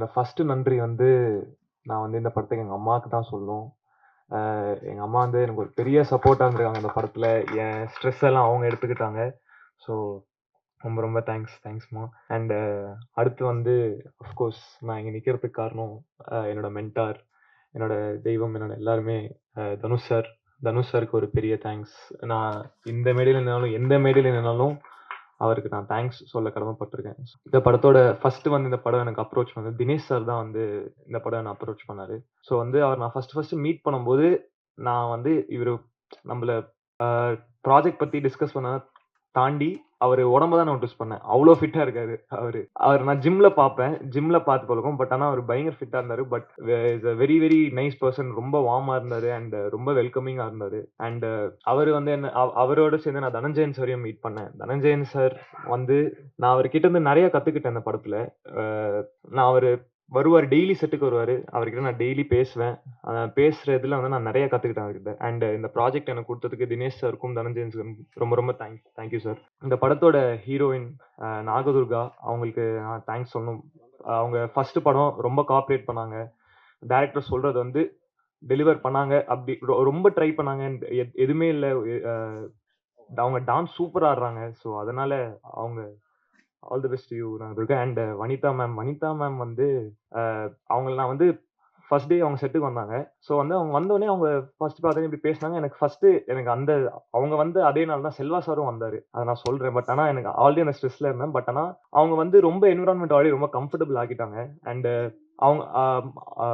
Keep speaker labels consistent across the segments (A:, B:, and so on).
A: என்னோட ஃபர்ஸ்ட்டு நன்றி வந்து, நான் வந்து இந்த படத்துக்கு எங்க அம்மாவுக்கு தான் சொல்லணும். எங்க அம்மா வந்து எனக்கு ஒரு பெரிய சப்போர்ட்டா இருந்திருக்காங்க இந்த படத்துல. என் ஸ்ட்ரெஸ் எல்லாம் அவங்க எடுத்துக்கிட்டாங்க. ஸோ ரொம்ப ரொம்ப தேங்க்ஸ்மா. அண்ட் அடுத்து வந்து அஃப்கோர்ஸ் நான் இங்க நிக்கிறதுக்கு காரணம் என்னோட மென்டார், என்னோட தெய்வம், என்னோட எல்லாருமே தனுஷ் சார். தனுஷ் சாருக்கு ஒரு பெரிய தேங்க்ஸ். நான் இந்த மேடையில நின்னாலும், எந்த மேடையில நின்னாலும் அவருக்கு நான் தேங்க்ஸ் சொல்ல கடமைப்பட்டுருக்கேன். இந்த படத்தோட ஃபர்ஸ்ட்டு வந்து இந்த படம் எனக்கு அப்ரோச் பண்ணது தினேஷ் சார் தான் வந்து இந்த படம் என்ன அப்ரோச் பண்ணாரு. ஸோ வந்து அவர நான் ஃபர்ஸ்ட்டு மீட் பண்ணும்போது, நான் வந்து இவரு நம்மள அ ப்ராஜெக்ட் பத்தி டிஸ்கஸ் பண்ண தாண்டி, அவரு உடம்ப தான் நோட்டீஸ் பண்ணேன். அவ்ளோ ஃபிட்டா இருக்காரு அவரு. அவர நான் ஜிம்ல பார்ப்பேன். ஜிம்ல பார்த்து பழக்கம். பட் ஆனா அவரு பயங்கர ஃபிட்டா இருந்தாரு. But is a very very nice person. ரொம்ப வார்மா இருந்தாரு அண்ட் ரொம்ப வெல்கமிங்கா இருந்தாரு. அண்ட் அவரு வந்து என்ன அவரோட சேர்ந்து நான் தனஞ்சயன் சாரையும் மீட் பண்ணேன். தனஞ்சயன் சார் வந்து நான் அவர்கிட்ட இருந்து நெறைய கத்துக்கிட்டேன் இந்த படத்துல. அ நான் அவரு வருவாரு. டெய்லி செட்டுக்கு வருவாரு. அவர்கிட்ட நான் டெய்லி பேசுவேன். பேசுறதுல வந்து நான் நெறைய கத்துக்கிட்டேன் அவர்கிட்ட. அண்ட் இந்த ப்ராஜெக்ட் எனக்கு குடுத்ததுக்கு தினேஷ் சாருக்கும், தனஞ்சயன் சாருக்கும் ரொம்ப ரொம்ப தேங்க் யூ சார். இந்த படத்தோட ஹீரோயின் நாகதுர்கா. அவங்களுக்கு நான் தேங்க்ஸ் சொல்லணும். அவங்க ஃபர்ஸ்ட் படம் ரொம்ப கோஆப்பரேட் பண்ணாங்க. டைரக்டர் சொல்றது வந்து டெலிவர் பண்ணாங்க. அப்படி ரொம்ப ட்ரை பண்ணாங்க. எதுவுமே இல்ல. அ அவங்க டான்ஸ் சூப்பரா ஆடுறாங்க. ஸோ அதனால அவங்க all the best to you Nagadurga. And Vanitha ma'am வந்து அவங்கள நான் வந்து ஃபர்ஸ்ட் டே அவங்க செட்டுக்கு வந்தாங்க. ஸோ வந்து அவங்க வந்தோனே அவங்க ஃபர்ஸ்ட் பார்த்தோனே இப்படி பேசினாங்க. எனக்கு அந்த அவங்க வந்து அதே நாள் தான் செல்வா சாரும் வந்தாரு. அத நான் சொல்றேன். பட் ஆனா எனக்கு ஆல்ரெடி அந்த ஸ்ட்ரெஸ்ல இருந்தேன். பட் ஆனா அவங்க வந்து ரொம்ப என்விரான்மென்ட் ஆல்ரெடி ரொம்ப கம்ஃபர்டபுள் ஆக்கிட்டாங்க. அண்ட் அவங்க அ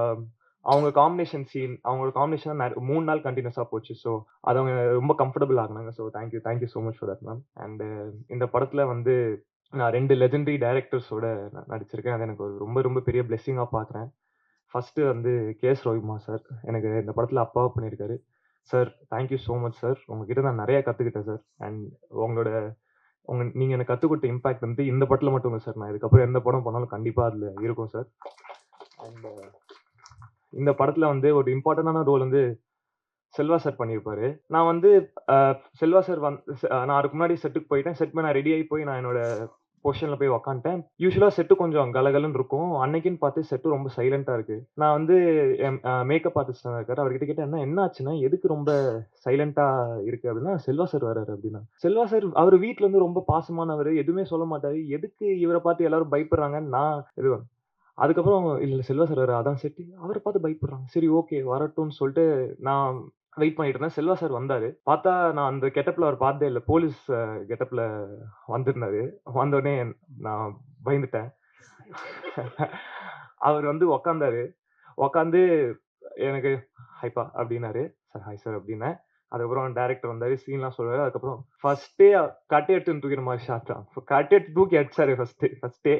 A: அவங்க காம்பினேஷன் சீன் அவங்களோட காம்பினேஷன் 3 நாள் கன்டினியூஸா போச்சு. ஸோ அது அவங்க ரொம்ப கம்ஃபர்டபுள் ஆக்குனாங்க. So thank you so much for that ma'am. அண்ட் இந்த படத்துல வந்து நான் 2 லெஜெண்டரி டைரக்டர்ஸோட நடிச்சிருக்கேன். அது எனக்கு ஒரு ரொம்ப ரொம்ப பெரிய பிளெஸ்ஸிங்கா பார்க்குறேன். ஃபர்ஸ்ட்டு வந்து கே.எஸ். ரவிக்குமார் சார். எனக்கு இந்த படத்துல அப்பாவா பண்ணியிருக்காரு. Sir thank you so much sir. உங்ககிட்ட நான் நெறைய கத்துக்கிட்டேன் சார். அண்ட் உங்களோட நீங்க எனக்கு கத்துக் குடுத்த இம்பாக்ட் வந்து இந்த படத்துல மட்டும் இல்ல சார். நான் இதுக்கப்புறம் எந்த படம் பண்ணாலும் கண்டிப்பா அதுல இருக்கும் சார். அண்ட் இந்த படத்துல வந்து ஒரு இம்பார்ட்டன்டான ரோல் வந்து செல்வா சார் பண்ணியிருப்பாரு. நான் வந்து அ செல்வா சார் நான் அதுக்கு முன்னாடி செட்டுக்கு போயிட்டேன். நான் ரெடி ஆயி போய் நான் என்னோட பொசிஷன்ல போய் உட்காந்துட்டேன். யூசுவலா செட்டு கொஞ்சம் கலகலன்னு இருக்கும். அன்னைக்குன்னு பார்த்து செட்டு ரொம்ப சைலன்ட்டா இருக்கு. நான் வந்து என் மேக்கப் ஆர்டிஸ்ட் இருக்காரு. அவர்கிட்ட கேட்டேன், என்ன ஆச்சுன்னா? எதுக்கு ரொம்ப சைலன்ட்டா இருக்கு?" அப்படின்னா, "செல்வா சார் வராரு" அப்படின்னாங்க. செல்வா சார் அவரு வீட்ல இருந்து ரொம்ப பாசமானவரு. எதுவுமே சொல்ல மாட்டாரு. எதுக்கு இவர பார்த்து எல்லாரும் பயப்படுறாங்கன்னு நான் இது அதுக்கப்புறம் இல்ல செல்வா சார் வராரு. அதான் செட்டு. அவர பார்த்து பயப்படுறாங்க. சரி ஓகே வரட்டும்னு சொல்லிட்டு நான் வெயிட் பண்ணிட்டு இருந்தேன். செல்வா சார் வந்தாரு. பார்த்தா நான் அந்த கெட்டப்ல அவர பார்த்ததே இல்ல. போலீஸ் கெட்டப்ல வந்திருந்தாரு. வந்தோனே நான் பயந்துட்டேன். அவரு வந்து உட்கார்ந்தாரு. உட்கார்ந்து எனக்கு "ஹாய்ப்பா" அப்டின்னாரு. "சார் ஹாய் சார்" அப்டின்னேன். அதுக்கப்புறம் டைரக்டர் வந்தாரு. சீன்லாம் சொல்றாரு. அதுக்கப்புறம் ஃபர்ஸ்ட்டே கட்ட எடுத்துன்னு தூக்கிற மாரி ஷாட் தான். கட்ட எடுத்து தூக்கி அடிச்சாரு ஃபர்ஸ்ட்டே.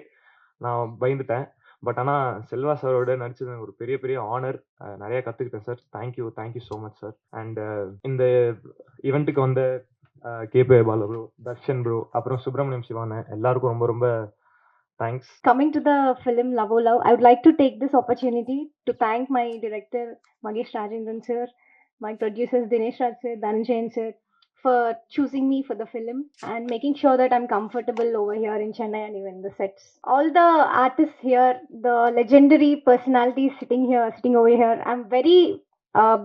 A: நான் பயந்துட்டேன். பட் ஆனா செல்வா சாரோட நடிச்சது எனக்கு ஒரு பெரிய பெரிய ஹானர். நெறைய கத்துக்கிட்டேன் sir. Thank you so much sir. And இந்த ஈவென்ட்க்கு வந்த கே.பி. பாலு ப்ரோ, தர்ஷன் ப்ரோ, அப்புறம் சுப்பிரமணியம் சிவா அண்ணன் எல்லாருக்கும் ரொம்ப ரொம்ப thanks.
B: Coming to the film Love O Love, I would like to take this opportunity to thank my director Magesh Rajendran sir, my producers Dinesh Raj sir, Dhananjayan sir for choosing me for the film and making sure that I'm comfortable over here in Chennai and even the sets. All the artists here, the legendary personalities sitting over here, I'm very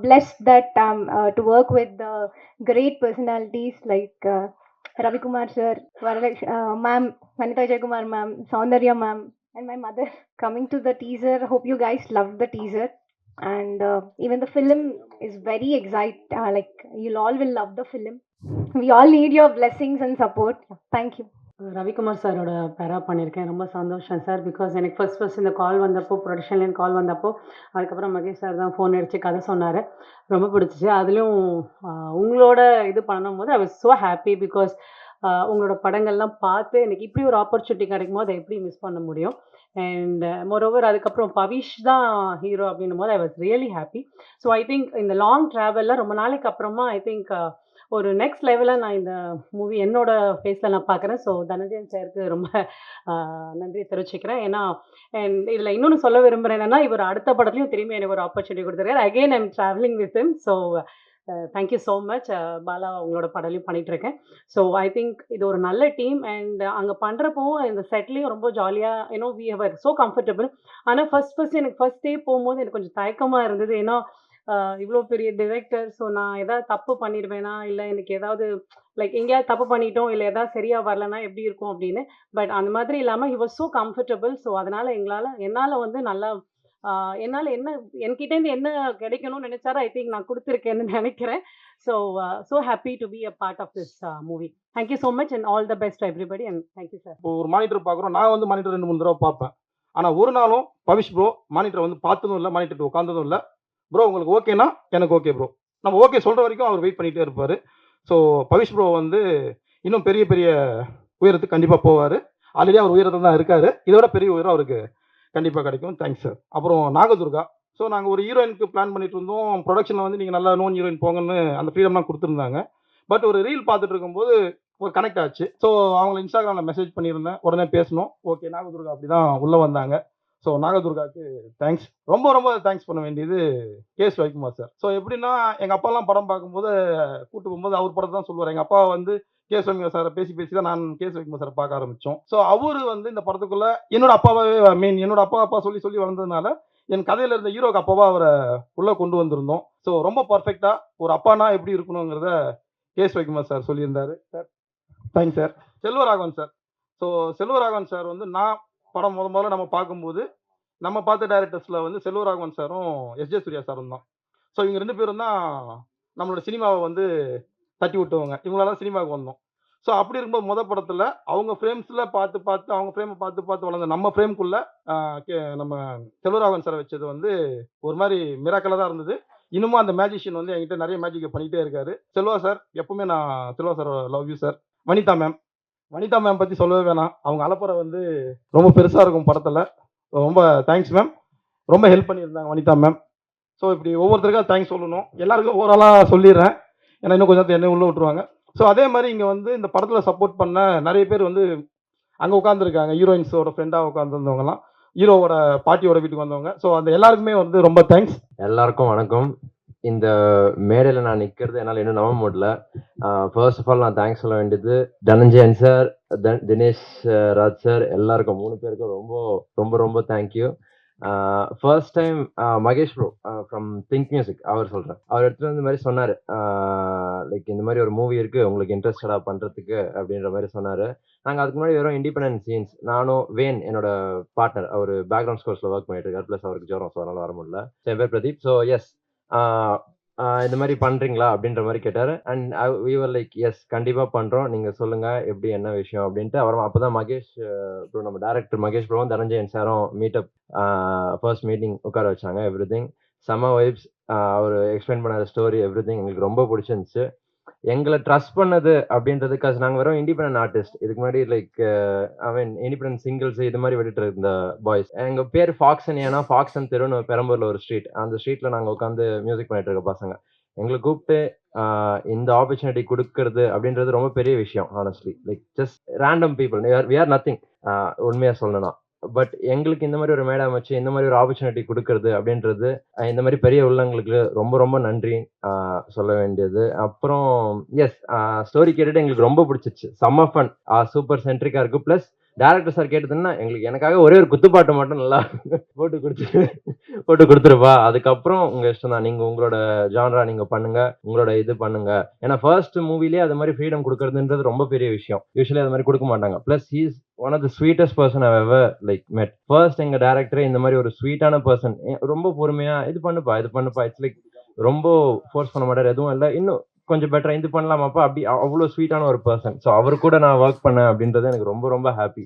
B: blessed that to work with the great personalities like Ravi Kumar sir, ma'am, Vanita Jayakumar ma'am, Saundarya ma'am, and my mother. Coming to the teaser, hope you guys loved the teaser. And even the film is very exciting. Like, you all will love the film. We all need your blessings and support. Thank you.
C: Ravikumar சாரோட பேரா பண்ணியிருக்கேன். ரொம்ப சந்தோஷம் sir. Because எனக்கு first இந்த கால் வந்தப்போ, ப்ரொடக்ஷன்லேருந்து கால் வந்தப்போ, அதுக்கப்புறம் மகேஷ் சார் தான் ஃபோன் அடிச்சு கதை சொன்னாரு. ரொம்ப பிடிச்சிச்சு. அதுலயும் உங்களோட இது பண்ணும்போது I was so happy. Because உங்களோட படங்கள்லாம் பார்த்து எனக்கு இப்படி ஒரு ஆப்பர்ச்சுனிட்டி கிடைக்கும்போது அதை எப்படி மிஸ் பண்ண முடியும்? அண்ட் மோரோவர் அதுக்கப்புறம் பவிஷ் தான் ஹீரோ அப்படின்னும்போது I was really happy. So I think இந்த லாங் ட்ராவலில் ரொம்ப நாளைக்கு அப்புறமா ஐ திங்க் ஒரு நெக்ஸ்ட் லெவலில் நான் இந்த மூவி என்னோட ஃபேஸில் நான் பார்க்குறேன். ஸோ தனஞ்சயன் சாருக்கு ரொம்ப நன்றி தெரிவிச்சுக்கிறேன். ஏன்னா இதில் இன்னொன்று சொல்ல விரும்புகிறேன் என்னன்னா, இவர் அடுத்த படத்துலையும் திரும்பி எனக்கு ஒரு ஆப்பர்ச்சுனிட்டி கொடுத்துருக்காரு. Again I am travelling with him. So thank you so much. Bala உங்களோட படம்லையும் பண்ணிகிட்ருக்கேன். ஸோ ஐ திங்க் இது ஒரு நல்ல டீம் அண்ட் அங்கே பண்ணுறப்பவும் இந்த செட்லேயும் ரொம்ப ஜாலியாக வி ஹவர் ஸோ கம்ஃபர்டபுள். ஆனால் ஃபர்ஸ்ட் எனக்கு ஃபர்ஸ்ட் டே போகும்போது எனக்கு கொஞ்சம் தயக்கமாக இருந்தது. ஏன்னா இவ்வளோ பெரிய டிரெக்டர். ஸோ நான் ஏதாவது தப்பு பண்ணிடுவேனா, இல்லை எனக்கு ஏதாவது லைக் எங்கேயாவது தப்பு பண்ணிட்டோம், இல்லை ஏதாவது சரியாக வரலன்னா எப்படி இருக்கும் அப்படின்னு. பட் அந்த மாதிரி இல்லாமல் he was so comfortable. So அதனால் என்னால் வந்து நல்லா என்னால் என்ன என்கிட்டேருந்து என்ன கிடைக்கணும்னு நினைச்சாரோ ஐ திங்க் நான் கொடுத்துருக்கேன்னு நினைக்கிறேன். So happy to be a part of this movie. Thank you so much and all the best to everybody and thank you sir.
D: இப்போ ஒரு மானிட்டர் பார்க்குறோம். நான் வந்து மானிட்டர் 2 3 தடவை பார்ப்பேன். ஆனால் ஒரு நாளும் பவிஷ் ப்ரோ மானிட்டரை வந்து பார்த்ததும் இல்லை, மானிட்டர் உட்காந்ததும் இல்லை. ப்ரோ உங்களுக்கு ஓகேனா எனக்கு ஓகே ப்ரோ, நம்ம ஓகே சொல்கிற வரைக்கும் அவர் வெயிட் பண்ணிகிட்டே இருப்பார். ஸோ பவிஷ் ப்ரோ வந்து இன்னும் பெரிய பெரிய உயரத்துக்கு கண்டிப்பாக போவார். ஆல்ரெடி அவர் உயரத்தில் தான் இருக்கார். இதோட பெரிய உயரம் அவருக்கு கண்டிப்பாக கிடைக்கும். Thanks sir. அப்புறம் நாகதுர்கா. ஸோ நாங்கள் ஒரு ஹீரோயினுக்கு பிளான் பண்ணிட்டு இருந்தோம். ப்ரொடக்ஷனில் வந்து நீங்கள் நல்லா நோன் ஹீரோயின் போங்கன்னு அந்த ஃப்ரீடம்லாம் கொடுத்துருந்தாங்க. பட் ஒரு ரீல் பார்த்துட்டு இருக்கும்போது ஒரு கனெக்ட் ஆச்சு. ஸோ அவங்கள இன்ஸ்டாகிராமில் மெசேஜ் பண்ணியிருந்தேன். உடனே பேசணும். ஓகே நாகதுர்கா அப்படி தான் உள்ளே வந்தாங்க. ஸோ நாகதுர்காவுக்கு தேங்க்ஸ். ரொம்ப ரொம்ப தேங்க்ஸ் பண்ண வேண்டியது கேஎஸ் ரவிக்குமார் சார். ஸோ எப்படின்னா எங்கள் அப்பாலாம் படம் பார்க்கும்போது கூட்டு போகும்போது அவர் படத்தை தான் சொல்லுவார். எங்கள் அப்பா வந்து கேஎஸ் ரவிக்குமார் சாரை பேசி தான் நான் கேஎஸ் ரவிக்குமார் சாரை பார்க்க ஆரம்பித்தோம். ஸோ அவர் வந்து இந்த படத்துக்குள்ளே என்னோட அப்பாவே என்னோட அப்பா சொல்லி வளர்ந்ததுனால என் கதையில் இருந்த ஹீரோக்கு அப்பாவா அவரை உள்ளே கொண்டு வந்திருந்தோம். ஸோ ரொம்ப பர்ஃபெக்டாக ஒரு அப்பானா எப்படி இருக்கணுங்கிறத கேஎஸ் ரவிக்குமார் சார் சொல்லியிருந்தாரு. Sir thanks sir. Selvaraghavan sir. So Selvaraghavan sir வந்து நான் படம் முதல்ல நம்ம பார்க்கும்போது நம்ம பார்த்த டைரக்டர்ஸில் வந்து செல்வராகவன் சாரும் எஸ்ஜே சூர்யா சாரும் தான். ஸோ இவங்க 2 பேரும் தான் நம்மளோட சினிமாவை வந்து தட்டி விட்டவங்க. இவங்களால சினிமாவுக்கு வந்தோம். ஸோ அப்படி இருக்கும்போது படத்தில் அவங்க ஃப்ரேம்ஸில் பார்த்து அவங்க ஃப்ரேமை பார்த்து வளர்ந்த நம்ம ஃப்ரேம்குள்ளே நம்ம செல்வராகவன் சாரை வச்சது வந்து ஒரு மாதிரி மிராக்கலாக தான் இருந்தது. இன்னமும் அந்த மேஜிஷியன் வந்து என்கிட்ட நிறைய மேஜிக்கை பண்ணிகிட்டே இருக்காரு. செல்வா சார் எப்பவுமே நான் Selva sir love you sir. Vanitha ma'am பற்றி சொல்லவே வேணாம். அவங்க அலப்பறை வந்து ரொம்ப பெருசாக இருக்கும் படத்தில். ரொம்ப தேங்க்ஸ் மேம். ரொம்ப ஹெல்ப் பண்ணியிருந்தாங்க வனிதா மேம். ஸோ இப்படி ஒவ்வொருத்தருக்காக தேங்க்ஸ் சொல்லணும். எல்லாருக்கும் ஓவராலாக சொல்லிடுறேன். ஏன்னா இன்னும் கொஞ்சம் என்ன உள்ளே விட்டுருவாங்க. ஸோ அதே மாதிரி இங்கே வந்து இந்த படத்தில் சப்போர்ட் பண்ண நிறைய பேர் வந்து அங்கே உட்காந்துருக்காங்க. ஹீரோயின்ஸோட ஃப்ரெண்டாக உட்காந்துருந்தவங்கலாம், ஹீரோவோட பாட்டியோட வீட்டுக்கு வந்தவங்க. ஸோ அந்த எல்லாருக்குமே வந்து ரொம்ப தேங்க்ஸ்.
E: எல்லாருக்கும் வணக்கம். இந்த மேடையில் நான் நிற்கிறது என்னால் இன்னும் நம்ப முடியல. ஃபர்ஸ்ட் ஆஃப் ஆல் நான் தேங்க்ஸ் சொல்ல வேண்டியது தனஞ்சயன் சார், தினேஷ் ராஜ் சார், எல்லாருக்கும் 3 பேருக்கும் ரொம்ப ரொம்ப ரொம்ப thank you. First time Mahesh bro from Think Music அவர் சொல்கிறேன், அவர் எடுத்துகிட்டு வந்து இந்த மாதிரி சொன்னார், லைக் இந்த மாதிரி ஒரு மூவி இருக்குது உங்களுக்கு இன்ட்ரெஸ்டடாக பண்ணுறதுக்கு அப்படின்ற மாதிரி சொன்னார். நாங்கள் அதுக்கு முன்னாடி வெறும் இண்டிபெண்டன்ட் சீன்ஸ், நானும் வேன் என்னோட பார்ட்னர், அவர் பேக்ரவுண்ட் ஸ்கோர்ஸில் ஒர்க் பண்ணிட்டு இருக்கார், ப்ளஸ் அவருக்கு ஜுரம், ஸோ அதனால் வர முடியல. என் பேர் பிரதீப். ஸோ எஸ் இந்த மாதிரி பண்ணுறீங்களா அப்படின்ற மாதிரி கேட்டார். And we were like yes கண்டிப்பாக பண்ணுறோம், நீங்கள் சொல்லுங்கள் எப்படி என்ன விஷயம் அப்படின்ட்டு. அப்புறம் அப்போ தான் மகேஷ் ப்ரோ, நம்ம டேரக்டர் மகேஷ் ப்ரோவும் தனஞ்சயன் சாரும் மீட்டப் ஃபர்ஸ்ட் மீட்டிங் உட்கார வச்சாங்க. எவ்ரி திங் செம்ம வைப்ஸ். அவர் எக்ஸ்பிளைன் பண்ணாத ஸ்டோரி எவ்ரி திங் எங்களுக்கு ரொம்ப பிடிச்சிருந்துச்சு. எங்களை ட்ரஸ்ட் பண்ணது அப்படின்றதுக்காக நாங்கள் வெறும் இண்டிபெண்டன்ட் ஆர்டிஸ்ட். இதுக்கு முன்னாடி like I mean independent singles இது மாதிரி விட்டுட்டு இருந்த பாய்ஸ். எங்கள் பேர் ஃபாக்ஸன். ஏன்னா ஃபாக்ஸன் தெருன்னு பெரம்பூரில் ஒரு ஸ்ட்ரீட், அந்த ஸ்ட்ரீட்டில் நாங்கள் உட்காந்து மியூசிக் பண்ணிட்டு இருக்க பசங்க. எங்களை கூப்பிட்டு இந்த ஆப்பர்ச்சுனிட்டி கொடுக்கறது அப்படின்றது ரொம்ப பெரிய விஷயம். Honestly like just random people, we are nothing உண்மையாக சொல்லணும்னா. பட் எங்களுக்கு இந்த மாதிரி ஒரு மேடை அமைச்சு இந்த மாதிரி ஒரு ஆப்பர்ச்சுனிட்டி கொடுக்கறது அப்படின்றது இந்த மாதிரி பெரிய உள்ளங்களுக்கு ரொம்ப ரொம்ப நன்றி சொல்ல வேண்டியது. அப்புறம் எஸ் ஸ்டோரி கேட்டுட்டு எங்களுக்கு ரொம்ப பிடிச்சிச்சு, செம்ம ஃபன், சூப்பர் சென்ட்ரிக்கா இருக்கு. ப்ளஸ் டேரக்டர் சார் கேட்டதுன்னா எனக்காக ஒரே ஒரு குத்துப்பாட்டு மட்டும் நல்லா போட்டு கொடுத்துருப்பா, அதுக்கப்புறம் உங்க இஷ்டம் தான், நீங்க உங்களோட ஜான்ரா நீங்க பண்ணுங்க, உங்களோட இது பண்ணுங்க. ஏன்னா ஃபர்ஸ்ட் மூவிலேயே அது மாதிரி ஃப்ரீடம் கொடுக்கறதுன்றது ரொம்ப பெரிய விஷயம். யூஸ்வலி அது மாதிரி கொடுக்க மாட்டாங்க. Plus he is one of the sweetest person I ever like met. First எங்க டேரக்டரே இந்த மாதிரி ஒரு ஸ்வீட்டான பர்சன், ரொம்ப பொறுமையா இது பண்ணுப்பா இட்ஸ் லைக் ரொம்ப ஃபோர்ஸ் பண்ண மாட்டார், எதுவும் இல்லை, இன்னும் கொஞ்சம் பெட்டரா இது பண்ணலாமாப்பா, அப்படி அவ்வளோ ஸ்வீட்டான ஒரு பர்சன். ஸோ அவர் கூட நான் ஒர்க் பண்ணேன் அப்படின்றது எனக்கு ரொம்ப ரொம்ப ஹாப்பி.